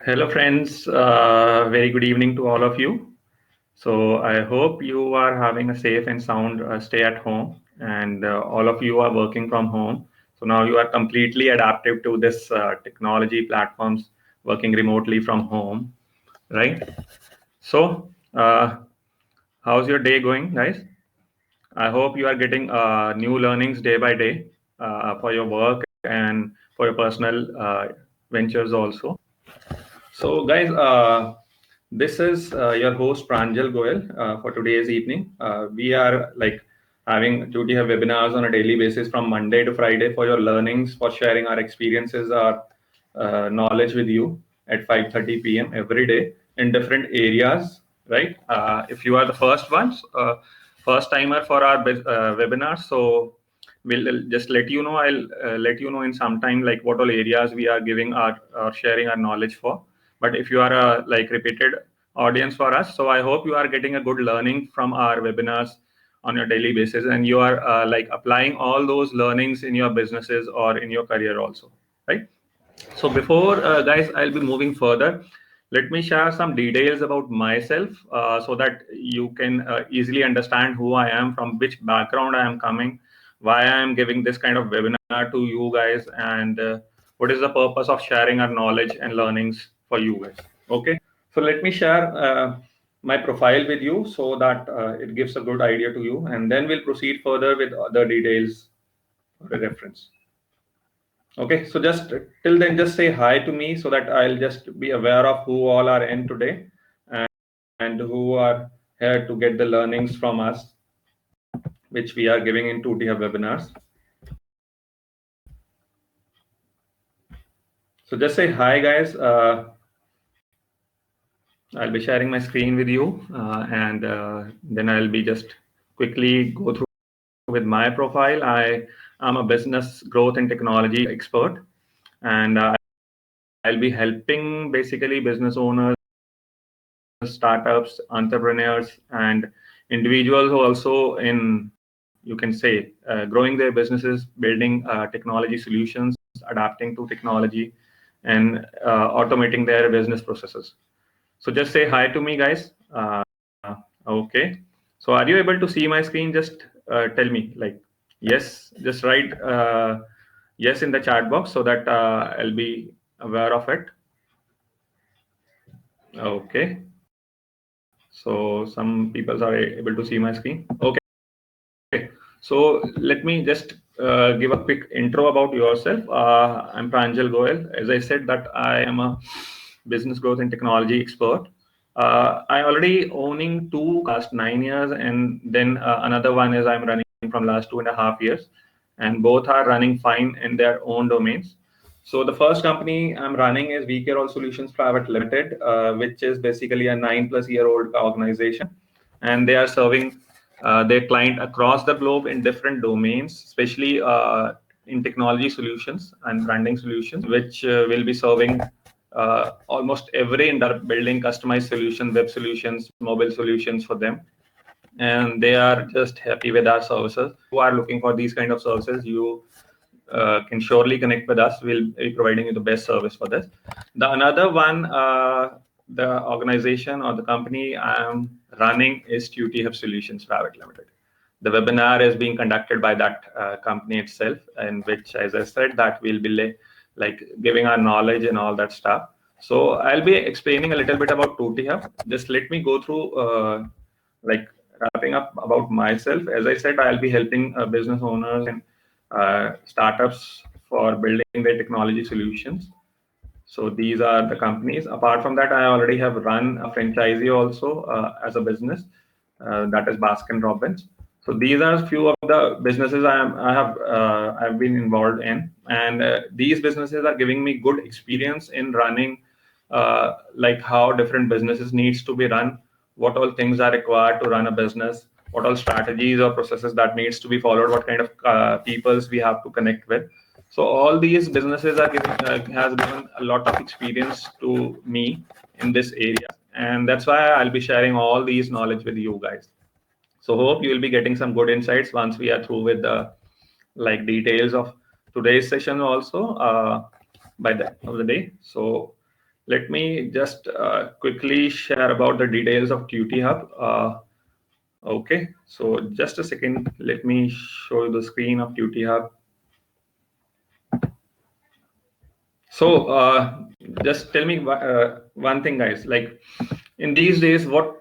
Hello, friends. Very good evening to all of you. So, I hope you are having a safe and sound stay at home, and all of you are working from home. So, now you are completely adaptive to this technology platforms working remotely from home, right? So, how's your day going, guys? I hope you are getting new learnings day by day for your work and for your personal ventures also. So, guys, this is your host Pranjal Goel for today's evening. We are like having duty have webinars on a daily basis from Monday to Friday for your learnings, for sharing our experiences, our knowledge with you at 5:30 p.m. every day in different areas. Right? If you are the first timer for our webinars, so we'll just let you know. I'll let you know in some time like what all areas we are giving our sharing our knowledge for. But if you are a like repeated audience for us, so I hope you are getting a good learning from our webinars on your daily basis, and you are like applying all those learnings in your businesses or in your career also, right? So before guys, I'll be moving further. Let me share some details about myself so that you can easily understand who I am, from which background I am coming, why I am giving this kind of webinar to you guys, and what is the purpose of sharing our knowledge and learnings for you guys. Okay, so let me share my profile with you so that it gives a good idea to you, and then we'll proceed further with other details for the reference. Okay, so just till then, just say hi to me so that I'll just be aware of who all are in today and who are here to get the learnings from us, which we are giving in 2T Hub webinars. So just say hi, guys. I'll be sharing my screen with you, and then I'll be just quickly go through with my profile. I am a business growth and technology expert, and I'll be helping basically business owners, startups, entrepreneurs, and individuals who also in, you can say, growing their businesses, building technology solutions, adapting to technology, and automating their business processes. So just say hi to me, guys. Okay. So are you able to see my screen? Just tell me, like, yes. Just write yes in the chat box so that I'll be aware of it. Okay. So some people are able to see my screen. Okay. So let me just give a quick intro about yourself. I'm Pranjal Goel. As I said, that I am a business growth and technology expert. I already owning two last 9 years, and then another one is I'm running from last 2.5 years, and both are running fine in their own domains. So the first company I'm running is 𝐏𝑑𝐀𝐍𝐉𝐀𝐋 Solutions Private Limited, which is basically a 9+ year old organization, and they are serving their client across the globe in different domains, especially in technology solutions and branding solutions, which will be serving almost every in building customized solutions, web solutions, mobile solutions for them. And they are just happy with our services. Who are looking for these kind of services, you can surely connect with us. We'll be providing you the best service for this. The another one, the organization or the company I'm running is 𝐀𝐁𝐎F Solutions Private Limited. The webinar is being conducted by that company itself, in which, as I said, that we'll be like giving our knowledge and all that stuff. So I'll be explaining a little bit about 𝐂𝐁𝐎F. Just let me go through like wrapping up about myself. As I said, I'll be helping business owners and startups for building their technology solutions. So these are the companies. Apart from that, I already have run a franchisee also as a business, that is Baskin Robbins. So these are a few of the businesses I've been involved in, and these businesses are giving me good experience in running, like how different businesses needs to be run, what all things are required to run a business, what all strategies or processes that needs to be followed, what kind of peoples we have to connect with. So all these businesses are giving has given a lot of experience to me in this area, and that's why I'll be sharing all these knowledge with you guys. So hope you will be getting some good insights once we are through with the like details of today's session also by the end of the day. So let me just quickly share about the details of 𝐀𝐁𝐎𝐔. Okay, so just a second. Let me show you the screen of 𝐀𝐁𝐎𝐔. So just tell me one thing, guys. Like in these days, what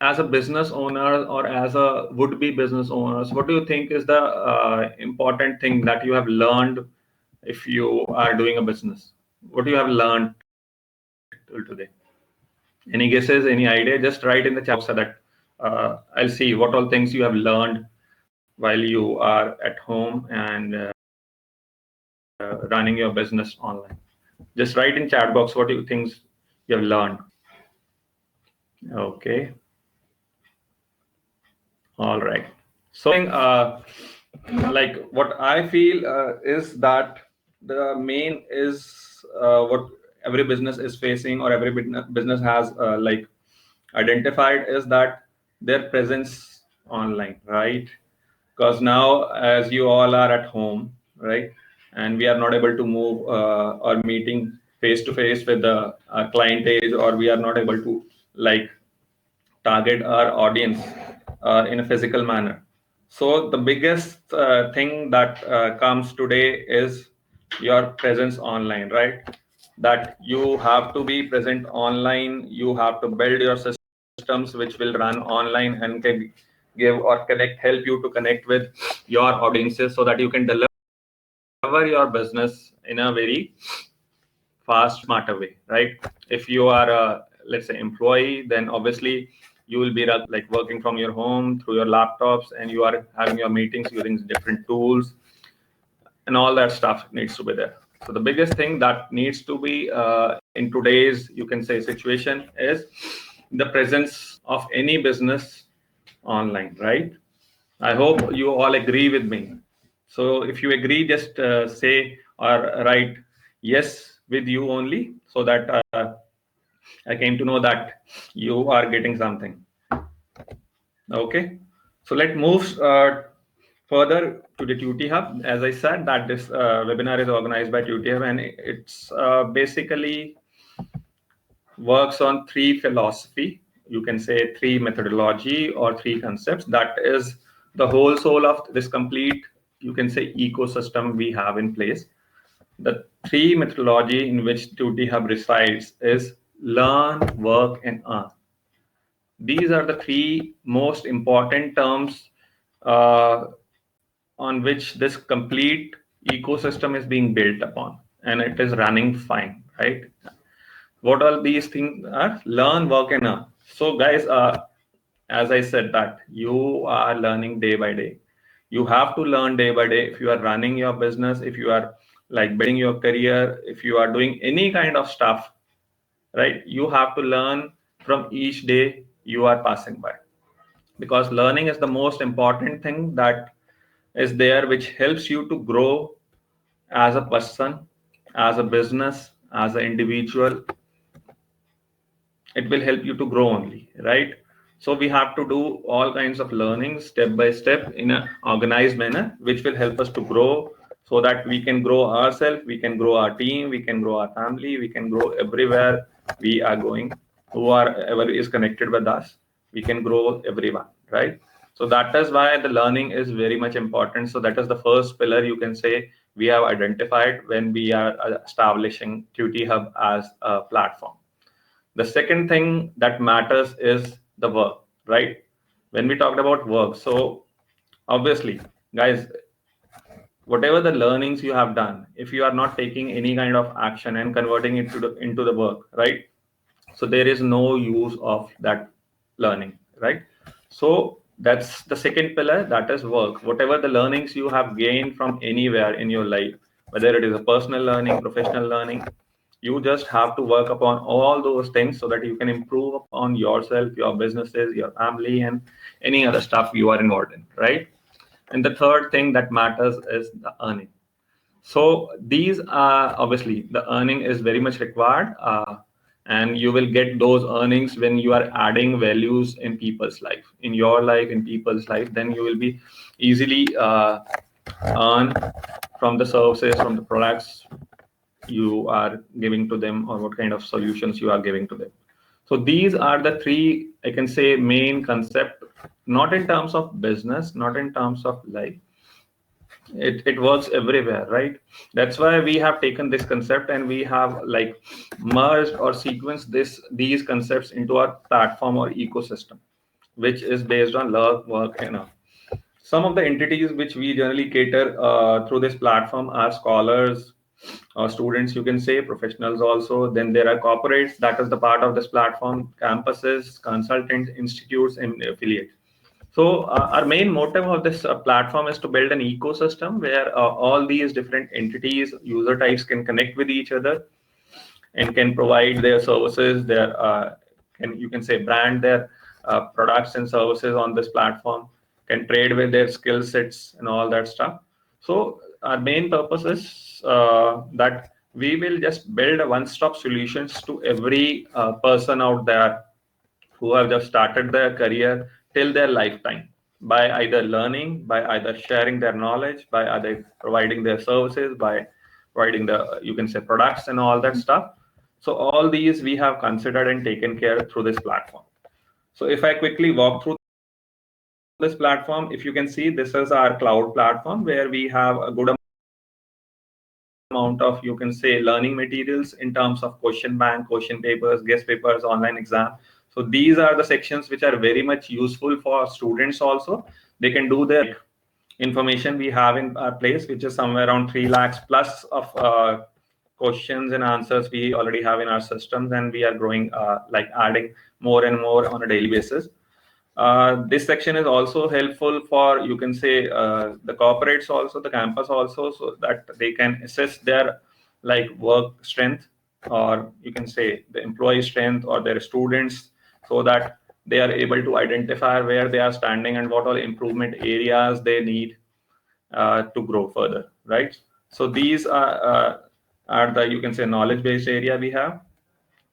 as a business owner or as a would-be business owners, what do you think is the important thing that you have learned if you are doing a business? What do you have learned till today? Any guesses? Any idea? Just write in the chat box so that I'll see what all things you have learned while you are at home and running your business online. Just write in chat box what you think you have learned. Okay. All right. So, like what I feel is that the main is what every business is facing or every business has like identified is that their presence online, right? Because now, as you all are at home, right, and we are not able to move or meeting face to face with the clientage, or we are not able to like target our audience in a physical manner. So the biggest thing that comes today is your presence online, right? That you have to be present online. You have to build your systems which will run online and can give or help you to connect with your audiences so that you can deliver your business in a very fast, smarter way, right? If you are a, let's say, employee, then obviously you will be like working from your home through your laptops, and you are having your meetings using different tools, and all that stuff needs to be there. So the biggest thing that needs to be in today's, you can say, situation is the presence of any business online, right? I hope you all agree with me. So if you agree, just say or write yes with you only, so that I came to know that you are getting something. Okay. So let's move further to the 𝐀𝐁𝐻. As I said, that this webinar is organized by 𝐀𝐁𝐻, and it's basically works on three philosophy. You can say three methodology or three concepts. That is the whole soul of this complete, you can say, ecosystem we have in place. The three methodology in which 𝐀𝐁𝐻 resides is learn, work, and earn. These are the three most important terms uh, on which this complete ecosystem is being built upon, and it is running fine, right? What all these things are? Learn, work, and earn. So guys, as I said, that you are learning day by day. You have to learn day by day if you are running your business, if you are like building your career, if you are doing any kind of stuff, right? You have to learn from each day you are passing by, because learning is the most important thing that is there, which helps you to grow as a person, as a business, as an individual. It will help you to grow only, right? So we have to do all kinds of learning step by step in an organized manner, which will help us to grow, so that we can grow ourselves, we can grow our team, we can grow our family, we can grow everywhere we are going. Whoever is connected with us, we can grow everyone, right? So that is why the learning is very much important. So that is the first pillar, you can say, we have identified when we are establishing 𝐀𝐁𝐻 as a platform. The second thing that matters is the work, right? When we talked about work, so obviously, guys, whatever the learnings you have done, if you are not taking any kind of action and converting it into the work, right? So there is no use of that learning, right? So that's the second pillar, that is work. Whatever the learnings you have gained from anywhere in your life, whether it is a personal learning, professional learning, you just have to work upon all those things so that you can improve upon yourself, your businesses, your family, and any other stuff you are involved in, right? And the third thing that matters is the earning. So these are obviously, the earning is very much required, and you will get those earnings when you are adding values in people's life, in your life, in people's life. Then you will be easily earn from the services, from the products, you are giving to them, or what kind of solutions you are giving to them. So these are the three, I can say, main concept, not in terms of business, not in terms of life. It works everywhere, right? That's why we have taken this concept and we have like merged or sequenced these concepts into our platform or ecosystem, which is based on love, work, and earn. Some of the entities which we generally cater through this platform are scholars or students, you can say, professionals also. Then there are corporates, that is the part of this platform, campuses, consultants, institutes, and affiliates. So our main motive of this platform is to build an ecosystem where all these different entities, user types can connect with each other and can provide their services, their can, you can say, brand their products and services on this platform, can trade with their skill sets and all that stuff. So our main purpose is that we will just build a one-stop solutions to every person out there who have just started their career till their lifetime, by either learning, by either sharing their knowledge, by either providing their services, by providing the, you can say, products and all that stuff. So all these we have considered and taken care through this platform. So if I quickly walk through this platform, if you can see, this is our cloud platform where we have a good amount of, you can say, learning materials in terms of question bank, question papers, guest papers, online exam. So these are the sections which are very much useful for students also. They can do their information we have in our place, which is somewhere around 3 lakhs plus of questions and answers we already have in our systems, and we are growing, like adding more and more on a daily basis. This section is also helpful for, you can say, the corporates also, the campus also, so that they can assess their like work strength, or you can say the employee strength or their students, so that they are able to identify where they are standing and what all improvement areas they need to grow further, right? So these are the, you can say, knowledge based area we have.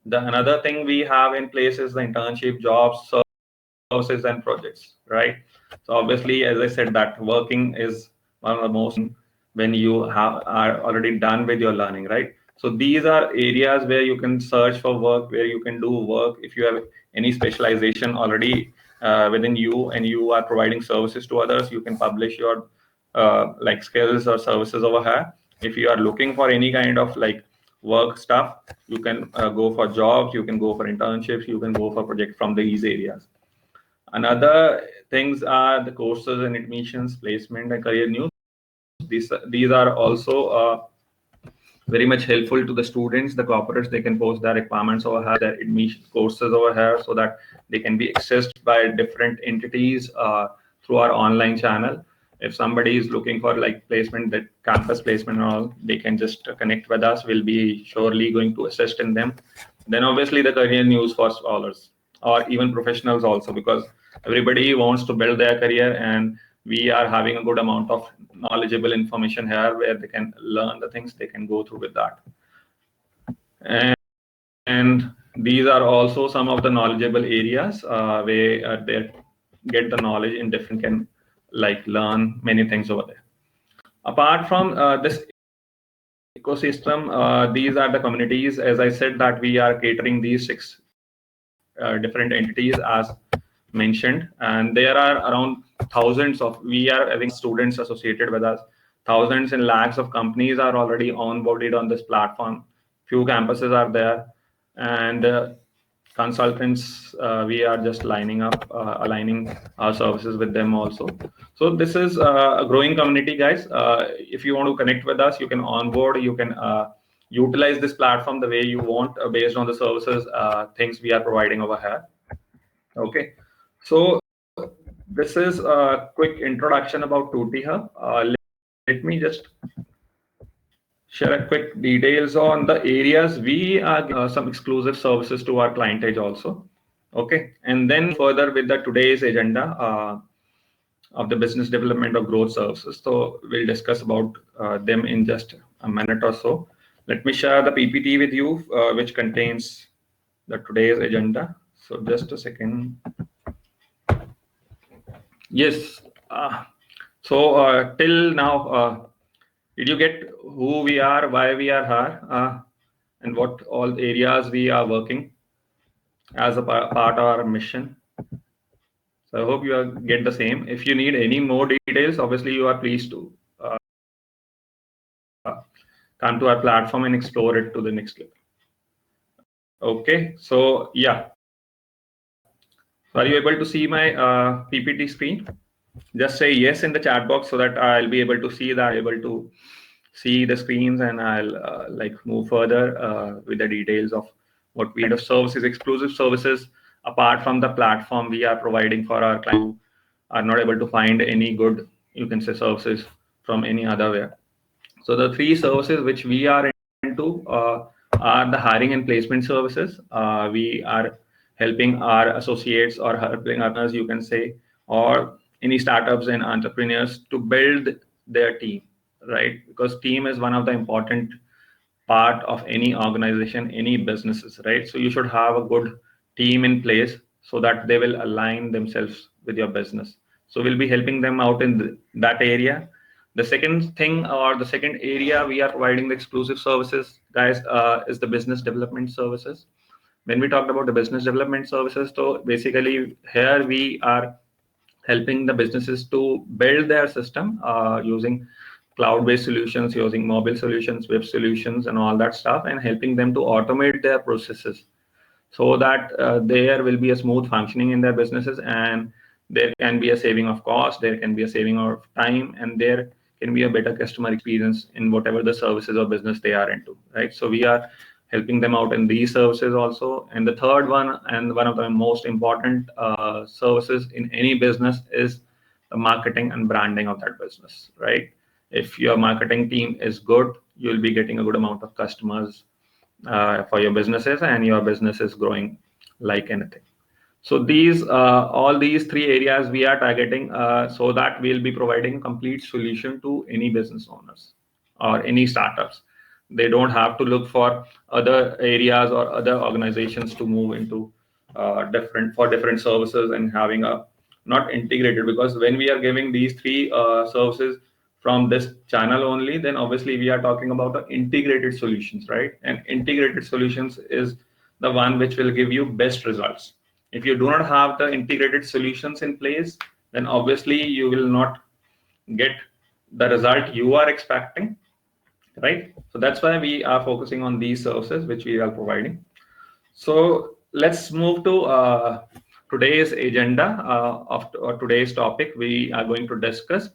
The another thing we have in place is the internship, jobs, services, and projects, right? So obviously, as I said, that working is one of the most, when you are already done with your learning, right? So these are areas where you can search for work, where you can do work. If you have any specialization already within you and you are providing services to others, you can publish your like skills or services over here. If you are looking for any kind of like work stuff, you can go for jobs, you can go for internships, you can go for projects from these areas. Another things are the courses and admissions, placement, and career news. These are also very much helpful to the students, the corporates. They can post their requirements over here, their admission courses over here, so that they can be accessed by different entities through our online channel. If somebody is looking for like placement, that campus placement and all, they can just connect with us. We'll be surely going to assist in them. Then obviously the career news for scholars or even professionals also, because everybody wants to build their career, and we are having a good amount of knowledgeable information here where they can learn the things, they can go through with that. And these are also some of the knowledgeable areas where they get the knowledge in different, can like learn many things over there. Apart from this ecosystem, these are the communities. As I said, that we are catering these 6 different entities as mentioned, and there are around thousands of, we are having students associated with us. Thousands and lakhs of companies are already onboarded on this platform. Few campuses are there, and consultants, we are just lining up, aligning our services with them also. So this is a growing community, guys. If you want to connect with us, you can onboard, you can utilize this platform the way you want, based on the services things we are providing over here. Okay, so this is a quick introduction about 2T Hub. Let me just share a quick details on the areas we are some exclusive services to our client edge also. Okay, and then further with the today's agenda of the business development or growth services. So we'll discuss about them in just a minute or so. Let me share the PPT with you, which contains the today's agenda. So just a second. Yes. So till now, Did you get who we are, why we are here, and what all areas we are working as a part of our mission? So I hope you get the same. If you need any more details, obviously you are pleased to come to our platform and explore it to the next level. Okay, so yeah. So are you able to see my PPT screen? Just say yes in the chat box so that I'll be able to see that, able to see the screens, and I'll like move further with the details of what we kind of services, exclusive services, apart from the platform we are providing for our clients who are not able to find any good, you can say, services from any other way. So the three services which we are into are the hiring and placement services. We are helping our associates or helping others, you can say, or any startups and entrepreneurs to build their team, right? Because team is one of the important part of any organization, any businesses, right? So you should have a good team in place so that they will align themselves with your business. So we'll be helping them out in that area. The second thing, or the second area we are providing the exclusive services, guys, is the business development services. When we talked about the business development services, so basically here we are helping the businesses to build their system using cloud-based solutions, using mobile solutions, web solutions, and all that stuff, and helping them to automate their processes so that there will be a smooth functioning in their businesses, and there can be a saving of cost, there can be a saving of time, and there can be a better customer experience in whatever the services or business they are into, right? So we are helping them out in these services also. And the third one, and one of the most important services in any business, is the marketing and branding of that business, right? If your marketing team is good, you'll be getting a good amount of customers for your businesses, and your business is growing like anything. So these all these three areas we are targeting, so that we'll be providing complete solution to any business owners or any startups. They don't have to look for other areas or other organizations to move into different services and having a not integrated, because when we are giving these three services from this channel only, then obviously we are talking about the integrated solutions, right? And integrated solutions is the one which will give you best results. If you do not have the integrated solutions in place, then obviously you will not get the result you are expecting, right? So that's why we are focusing on these services which we are providing. So let's move to today's agenda of today's topic. We are going to discuss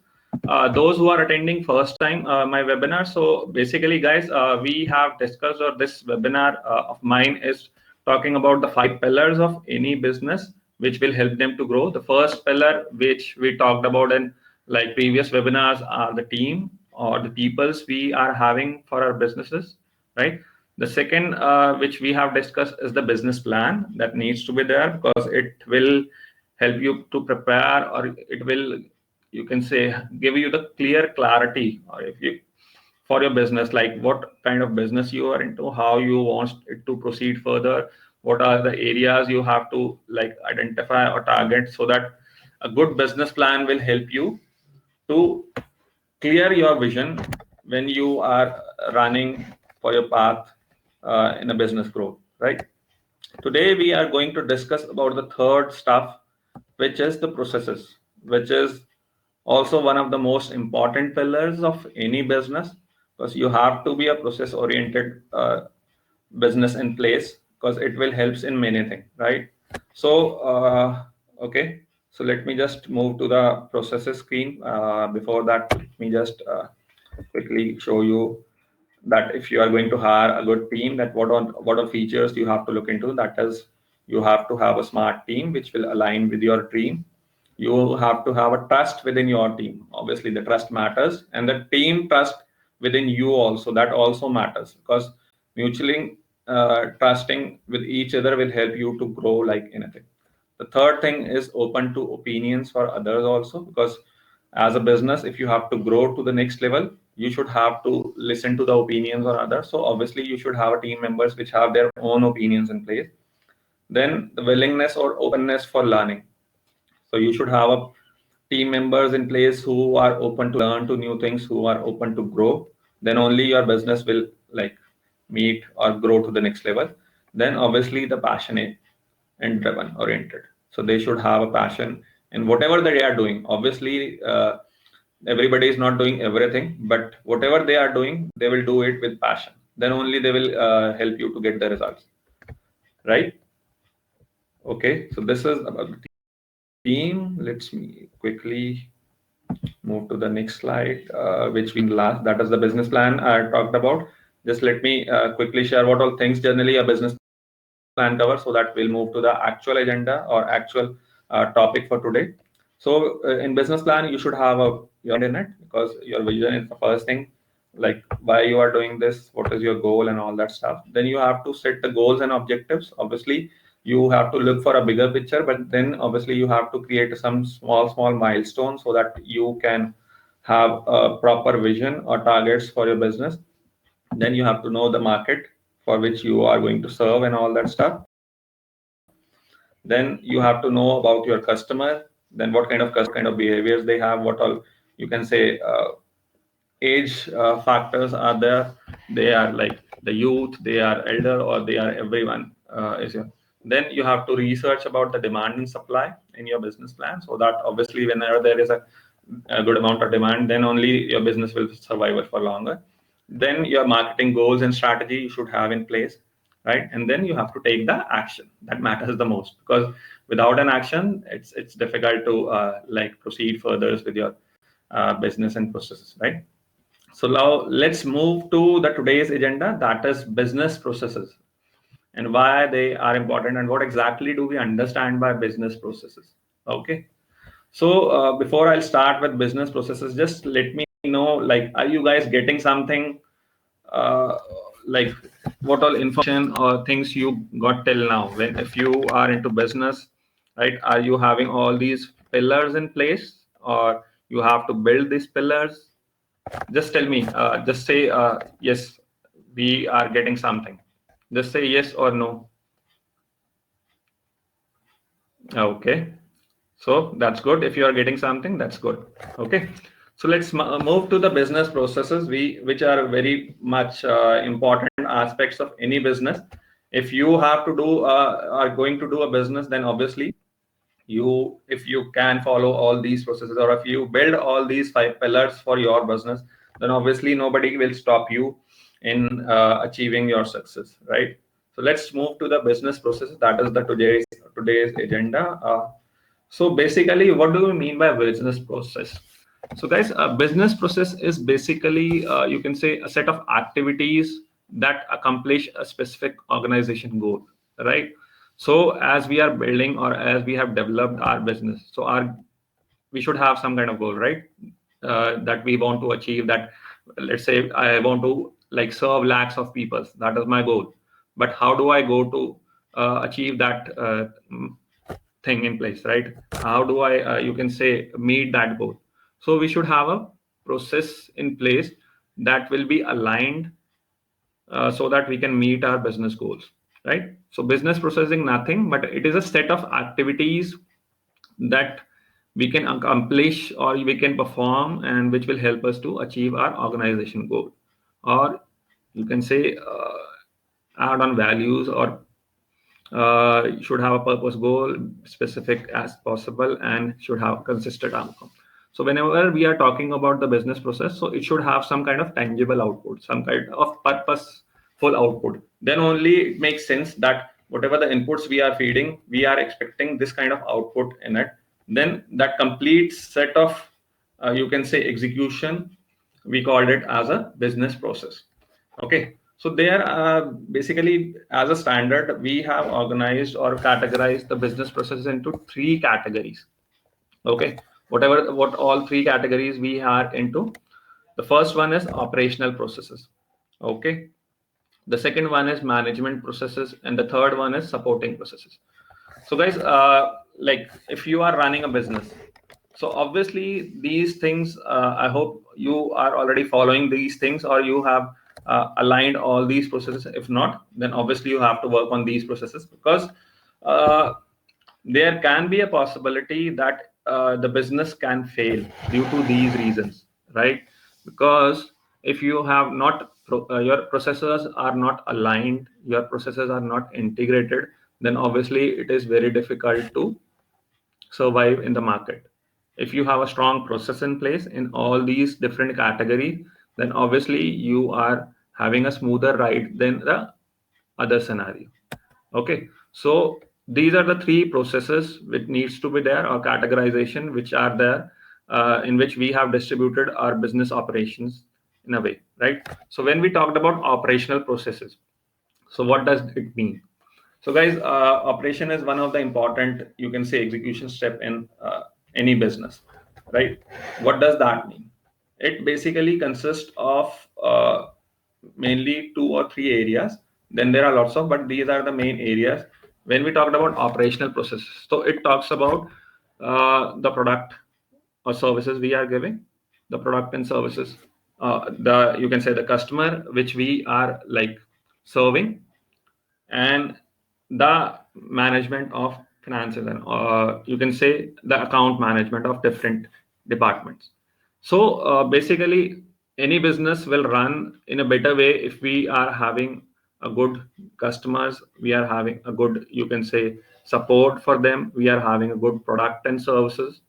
those who are attending first time my webinar. So basically, guys, we have discussed, or this webinar of mine is talking about the 5 pillars of any business which will help them to grow. The first pillar, which we talked about in like previous webinars, are the team or the peoples we are having for our businesses, right? The second, which we have discussed, is the business plan that needs to be there, because it will help you to prepare, or it will, you can say, give you the clear clarity, or if you, for your business, like what kind of business you are into, how you want it to proceed further, what are the areas you have to like identify or target, so that a good business plan will help you to clear your vision when you are running for your path in a business growth, right? Today we are going to discuss about the third stuff, which is the processes, which is also one of the most important pillars of any business, because you have to be a process oriented business in place, because it will helps in many things, right? So okay, so let me just move to the processes screen. Before that, let me just quickly show you that if you are going to hire a good team, that what are features you have to look into. That is, you have to have a smart team which will align with your dream. You have to have a trust within your team. Obviously the trust matters, and the team trust within you also, that also matters, because mutually trusting with each other will help you to grow like anything. The third thing is open to opinions for others also, because as a business, if you have to grow to the next level, you should have to listen to the opinions of others. So obviously you should have team members which have their own opinions in place. Then the willingness or openness for learning. So you should have a team members in place who are open to learn to new things, who are open to grow, then only your business will like meet or grow to the next level. Then obviously the passionate and driven oriented. So they should have a passion in whatever they are doing. Obviously, everybody is not doing everything, but whatever they are doing, they will do it with passion. Then only they will help you to get the results, right? Okay, so this is about the team. Let's me quickly move to the next slide, which we last, that is the business plan I talked about. Just let me quickly share what all things generally a business plan covers, so that we'll move to the actual agenda or actual topic for today. So in business plan, you should have a your in it, because your vision is the first thing, like why you are doing this, what is your goal and all that stuff. Then you have to set the goals and objectives. Obviously, you have to look for a bigger picture, but then obviously you have to create some small milestones so that you can have a proper vision or targets for your business. Then you have to know the market for which you are going to serve and all that stuff. Then you have to know about your customer, then what kind of behaviors they have, what all you can say age factors are there. They are like the youth, they are elder, or they are everyone is here. Then you have to research about the demand and supply in your business plan, so that obviously whenever there is a good amount of demand, then only your business will survive for longer. Then your marketing goals and strategy you should have in place, right? And then you have to take the action that matters the most, because without an action, it's difficult to like proceed further with your business and processes, right? So now let's move to the today's agenda, that is business processes and why they are important and what exactly do we understand by business processes. Okay. So before I'll start with business processes, just let me know, like, are you guys getting something, uh, like what all information or things you got till now? When if you are into business, right? Are you having all these pillars in place, or you have to build these pillars? Just tell me, just say yes, we are getting something. Just say yes or no. Okay, so that's good. If you are getting something, that's good. Okay, so let's move to the business processes, which are very much important aspects of any business. If you have to do are going to do a business, then obviously you, if you can follow all these processes, or if you build all these 5 pillars for your business, then obviously nobody will stop you in achieving your success, right? So let's move to the business process, that is the today's agenda. So basically, what do we mean by business process? So guys, a business process is basically you can say a set of activities that accomplish a specific organization goal, right? So as we are building or as we have developed our business, so our we should have some kind of goal, right? That we want to achieve. That, let's say I want to like serve lakhs of people. That is my goal. But how do I go to achieve that thing in place, right? How do I, you can say, meet that goal? So we should have a process in place that will be aligned so that we can meet our business goals, right? So business processing nothing, but it is a set of activities that we can accomplish or we can perform, and which will help us to achieve our organization goal, or you can say add on values, or should have a purpose goal specific as possible and should have consistent outcome. So whenever we are talking about the business process, so it should have some kind of tangible output, some kind of purposeful output. Then only it makes sense that whatever the inputs we are feeding, we are expecting this kind of output in it. Then that complete set of you can say execution, we called it as a business process. Okay, so there basically as a standard, we have organized or categorized the business processes into 3 categories. Okay, what all 3 categories we are into. The first one is operational processes. Okay, the second one is management processes, and the third one is supporting processes. So guys, like if you are running a business, so obviously these things, I hope you are already following these things, or you have aligned all these processes. If not, then obviously you have to work on these processes, because uh, there can be a possibility that the business can fail due to these reasons, right? Because if you have not your processes are not aligned, your processes are not integrated, then obviously it is very difficult to survive in the market. If you have a strong process in place in all these different categories, then obviously you are having a smoother ride than the other scenario. Okay, so these are the three processes which needs to be there, or categorization which are there, in which we have distributed our business operations in a way, right? So when we talked about operational processes, so what does it mean? So guys, operation is one of the important, you can say, execution step in any business, right? What does that mean? It basically consists of mainly two or three areas. Then there are lots of, but these are the main areas. When we talked about operational processes, so it talks about the product or services we are giving, the product and services, the, you can say, the customer which we are like serving, and the management of finances, and you can say the account management of different departments. So basically any business will run in a better way if we are having a good customers, we are having a good, you can say, support for them, we are having a good product and services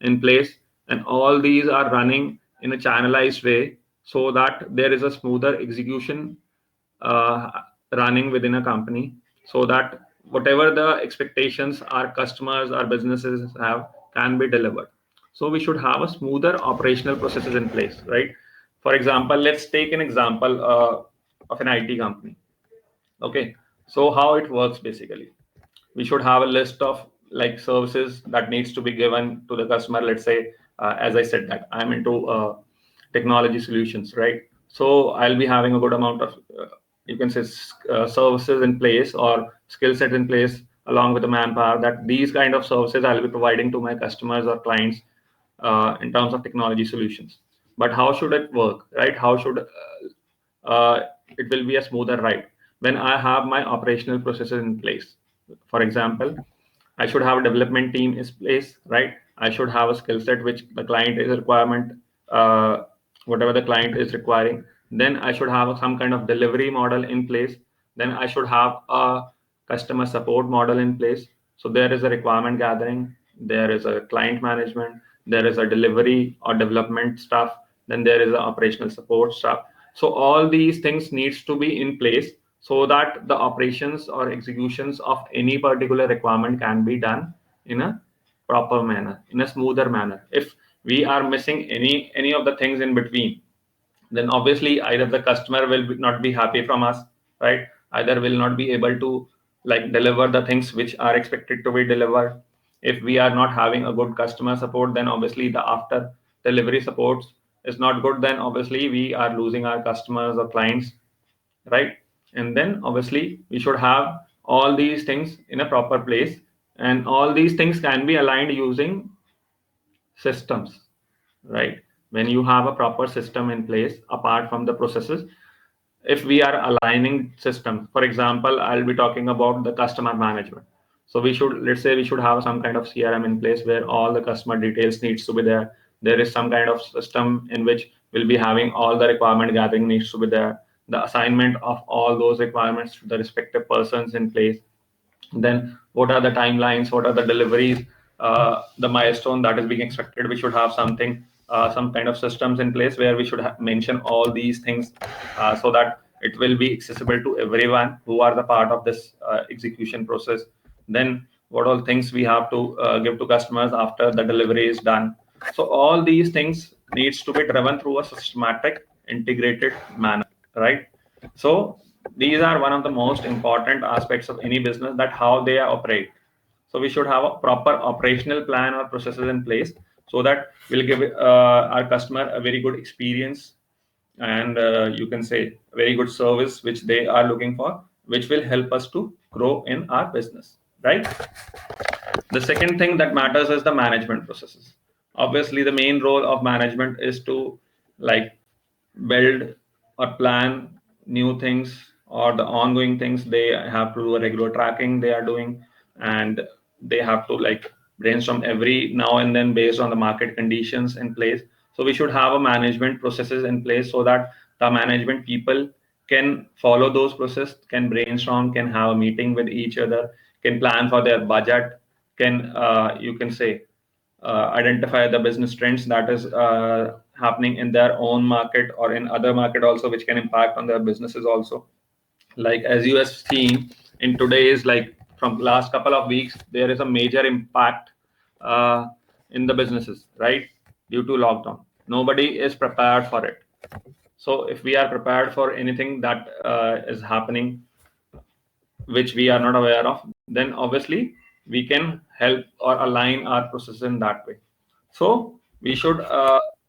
in place, and all these are running in a channelized way, so that there is a smoother execution uh, running within a company, so that whatever the expectations our customers, our businesses have, can be delivered. So we should have a smoother operational processes in place, right? For example, let's take an example of an IT company. Okay, so how it works basically, we should have a list of like services that needs to be given to the customer. Let's say, as I said, that I'm into technology solutions, right? So I'll be having a good amount of you can say services in place, or skill set in place, along with the manpower, that these kind of services I'll be providing to my customers or clients in terms of technology solutions. But how should it work, right? How should it will be a smoother ride when I have my operational processes in place. For example, I should have a development team in place, right? I should have a skill set which the client is a requirement, uh, whatever the client is requiring. Then I should have some kind of delivery model in place. Then I should have a customer support model in place. So there is a requirement gathering, there is a client management, there is a delivery or development stuff, then there is a operational support stuff. So all these things needs to be in place, so that the operations or executions of any particular requirement can be done in a proper manner, in a smoother manner. If we are missing any of the things in between, then obviously either the customer will not be happy from us, right? Either will not be able to like deliver the things which are expected to be delivered. If we are not having a good customer support, then obviously the after delivery supports is not good, then obviously we are losing our customers or clients, right? And then obviously we should have all these things in a proper place, and all these things can be aligned using systems, right? When you have a proper system in place apart from the processes, if we are aligning systems, for example, I'll be talking about the customer management. So we should, let's say, we should have some kind of CRM in place where all the customer details needs to be there. There is some kind of system in which we'll be having all the requirement gathering needs to be there, the assignment of all those requirements to the respective persons in place. Then what are the timelines, what are the deliveries, the milestone that is being expected. We should have something, some kind of systems in place where we should mention all these things, so that it will be accessible to everyone who are the part of this execution process. Then what all things we have to give to customers after the delivery is done. So all these things needs to be driven through a systematic integrated manner, right? So these are one of the most important aspects of any business, that how they operate. So we should have a proper operational plan or processes in place, so that we'll give our customer a very good experience, and you can say very good service which they are looking for, which will help us to grow in our business, right? The second thing that matters is the management processes. Obviously the main role of management is to like build or plan new things, or the ongoing things. They have to do a regular tracking they are doing, and they have to like brainstorm every now and then based on the market conditions in place. So we should have a management processes in place so that the management people can follow those processes, can brainstorm, can have a meeting with each other, can plan for their budget, can you can say identify the business trends that is happening in their own market or in other market also, which can impact on their businesses also. Like as you have seen in today's, like from last couple of weeks, there is a major impact uh, in the businesses, right, due to lockdown. Nobody is prepared for it. So if we are prepared for anything that is happening which we are not aware of, then obviously we can help or align our process in that way. So we should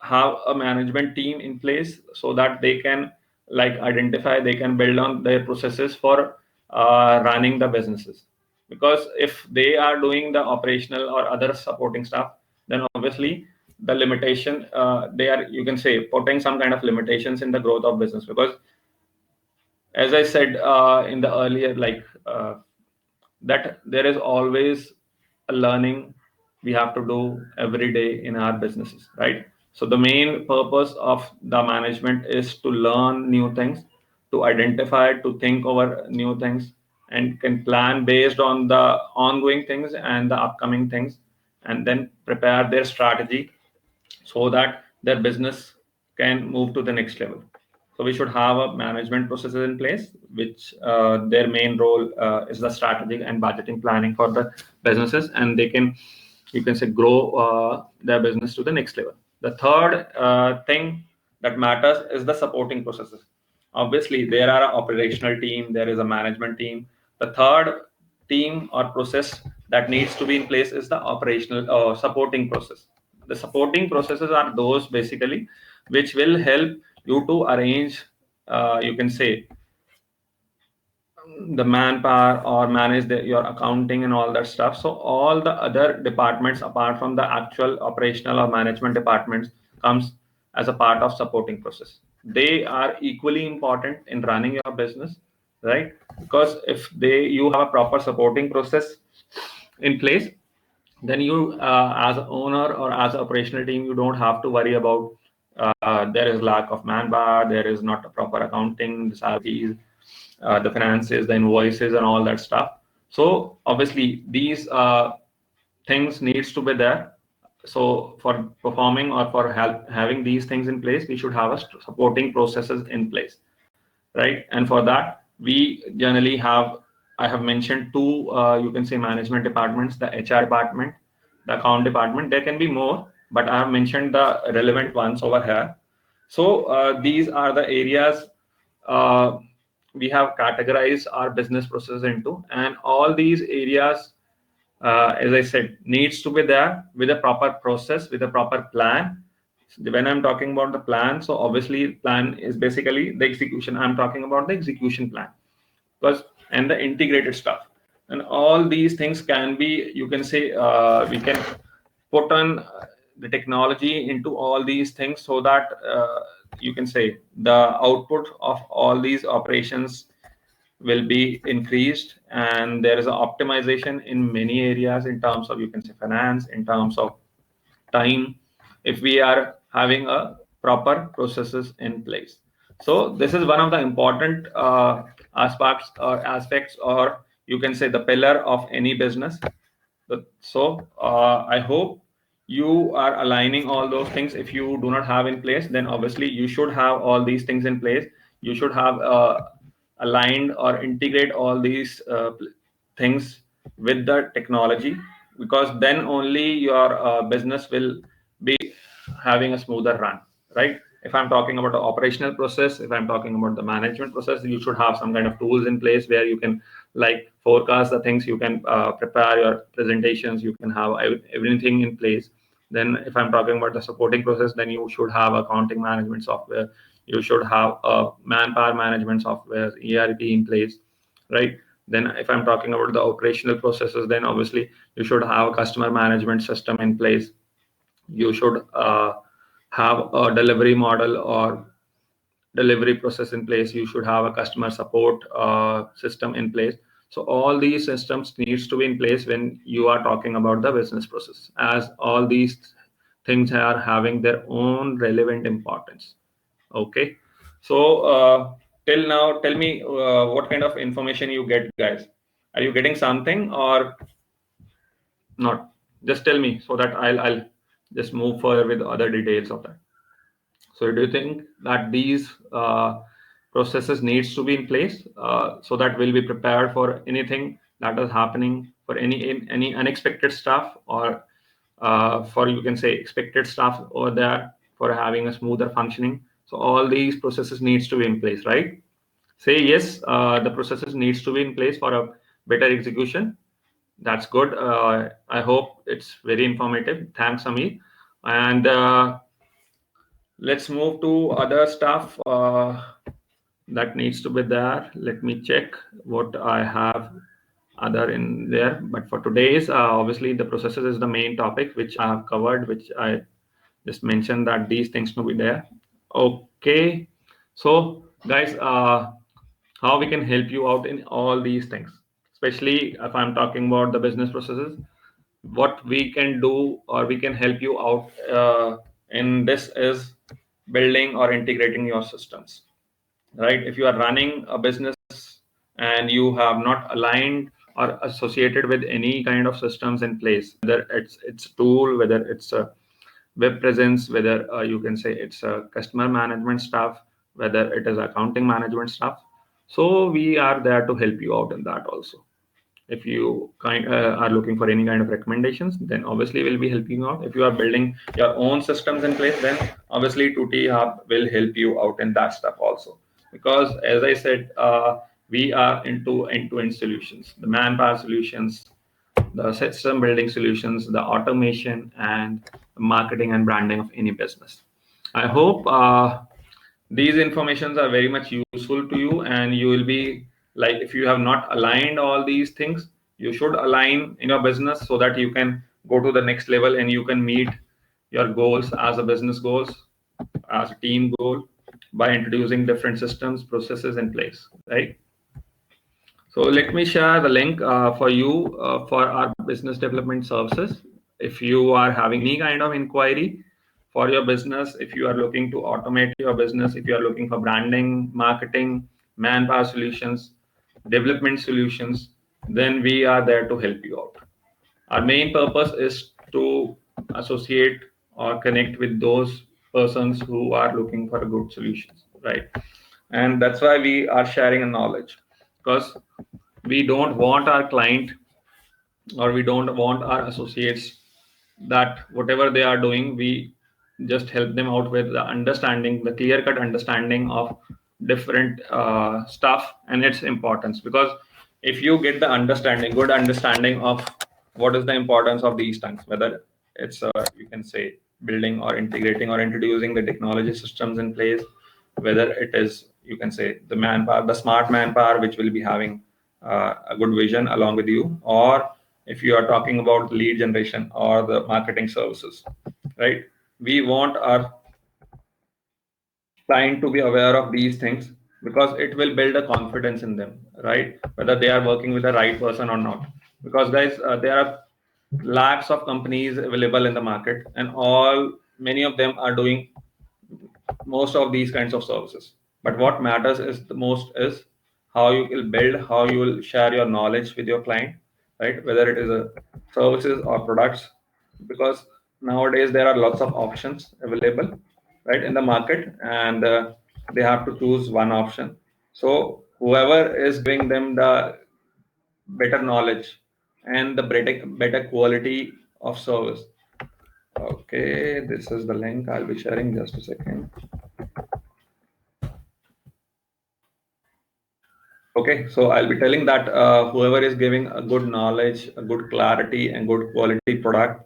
have a management team in place so that they can like identify, they can build on their processes for running the businesses. Because if they are doing the operational or other supporting stuff, then obviously the limitation they are, you can say, putting some kind of limitations in the growth of business. Because as I said in the earlier, like that there is always a learning we have to do every day in our businesses, right? So the main purpose of the management is to learn new things, to identify, to think over new things, and can plan based on the ongoing things and the upcoming things, and then prepare their strategy so that their business can move to the next level. So we should have a management processes in place, which their main role is the strategic and budgeting planning for the businesses, and they can, you can say, grow their business to the next level. The third thing that matters is the supporting processes. Obviously, there are an operational team, there is a management team. The third team or process that needs to be in place is the operational supporting process. The supporting processes are those basically which will help you to arrange, you can say, the manpower or manage your accounting and all that stuff. So all the other departments apart from the actual operational or management departments comes as a part of supporting process. They are equally important in running your business, right? Because if you have a proper supporting process in place, then you as an owner or as an operational team, you don't have to worry about there is lack of manpower, there is not a proper accounting, the salaries, the finances, the invoices, and all that stuff. So obviously these things needs to be there. So for performing or for having these things in place, we should have a supporting processes in place, right? And for that, we generally have, I have mentioned two, you can say, management departments: the HR department, the account department. There can be more, but I have mentioned the relevant ones over here. So these are the areas uh, we have categorized our business process into, and all these areas, as I said, needs to be there with a proper process, with a proper plan. When I'm talking about the plan, so obviously plan is basically the execution. I'm talking about the execution plan, because and the integrated stuff, and all these things can be, you can say, we can put on the technology into all these things so that you can say the output of all these operations will be increased, and there is an optimization in many areas in terms of, you can say, finance, in terms of time, if we are having a proper processes in place. So this is one of the important aspects, or you can say the pillar of any business. So I hope you are aligning all those things. If you do not have in place, then obviously you should have all these things in place. You should have aligned or integrate all these things with the technology, because then only your business will be having a smoother run, right? If I'm talking about the operational process, if I'm talking about the management process, you should have some kind of tools in place where you can like forecast the things, you can prepare your presentations, you can have everything in place. Then if I'm talking about the supporting process, then you should have accounting management software, you should have a manpower management software, ERP in place, right? Then if I'm talking about the operational processes, then obviously you should have a customer management system in place. You should have a delivery model or delivery process in place. You should have a customer support system in place. So all these systems needs to be in place when you are talking about the business process, as all these things are having their own relevant importance. Okay. So till now, tell me what kind of information you get, guys. Are you getting something or not? Just tell me so that I'll just move further with other details of that. So do you think that these processes needs to be in place so that we'll be prepared for anything that is happening, for any unexpected stuff, or for, you can say, expected stuff over there, for having a smoother functioning? So all these processes needs to be in place, right? Say yes, the processes needs to be in place for a better execution. That's good. I hope it's very informative. Thanks, Amir. And let's move to other stuff that needs to be there. Let me check what I have other in there. But for today's, obviously the processes is the main topic which I have covered, which I just mentioned that these things to be there. Okay. So guys, how we can help you out in all these things, especially if I'm talking about the business processes, what we can do or we can help you out in this is building or integrating your systems, right? If you are running a business and you have not aligned or associated with any kind of systems in place, whether it's a tool, whether it's a web presence, whether you can say it's a customer management stuff, whether it is accounting management stuff, so we are there to help you out in that also. If you are looking for any kind of recommendations, then obviously we'll be helping you out. If you are building your own systems in place, then obviously 2T Hub will help you out in that stuff also. Because as I said, we are into end-to-end solutions, the manpower solutions, the system building solutions, the automation, and the marketing and branding of any business. I hope these informations are very much useful to you, and you will be like, if you have not aligned all these things, you should align in your business so that you can go to the next level and you can meet your goals as a business goals, as a team goal, by introducing different systems, processes in place, right? So let me share the link for you for our business development services. If you are having any kind of inquiry for your business, if you are looking to automate your business, if you are looking for branding, marketing, manpower solutions, development solutions, then we are there to help you out. Our main purpose is to associate or connect with those persons who are looking for good solutions, right? And that's why we are sharing a knowledge, because we don't want our client or we don't want our associates that whatever they are doing, we just help them out with the understanding, the clear cut understanding of different stuff and its importance. Because if you get the understanding, good understanding of what is the importance of these things, whether it's you can say building or integrating or introducing the technology systems in place, whether it is, you can say, the manpower, the smart manpower, which will be having a good vision along with you, or if you are talking about lead generation or the marketing services, right? We want our client to be aware of these things, because it will build a confidence in them, right? Whether they are working with the right person or not. Because guys, there are lakhs of companies available in the market, and all many of them are doing most of these kinds of services. But what matters is the most is how you will build, how you will share your knowledge with your client, right? Whether it is a services or products, because nowadays there are lots of options available, right, in the market, and they have to choose one option. So whoever is giving them the better knowledge and the better quality of service. Okay, this is the link I'll be sharing, just a second. Okay, so I'll be telling that whoever is giving a good knowledge, a good clarity, and good quality product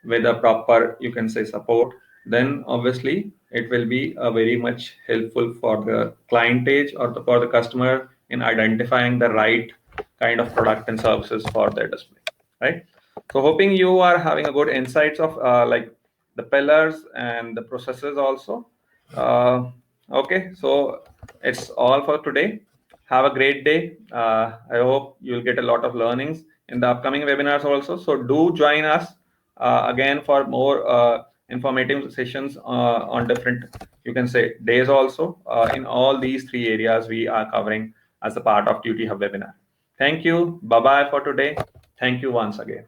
with a proper, you can say, support, then obviously it will be very much helpful for the clientage or for the customer in identifying the right kind of product and services for their display, right? So hoping you are having a good insights of like the pillars and the processes also. Okay, so it's all for today. Have a great day. I hope you'll get a lot of learnings in the upcoming webinars also. So do join us again for more informative sessions on different, you can say, days also. In all these three areas we are covering as a part of Duty Hub webinar. Thank you. Bye-bye for today. Thank you once again.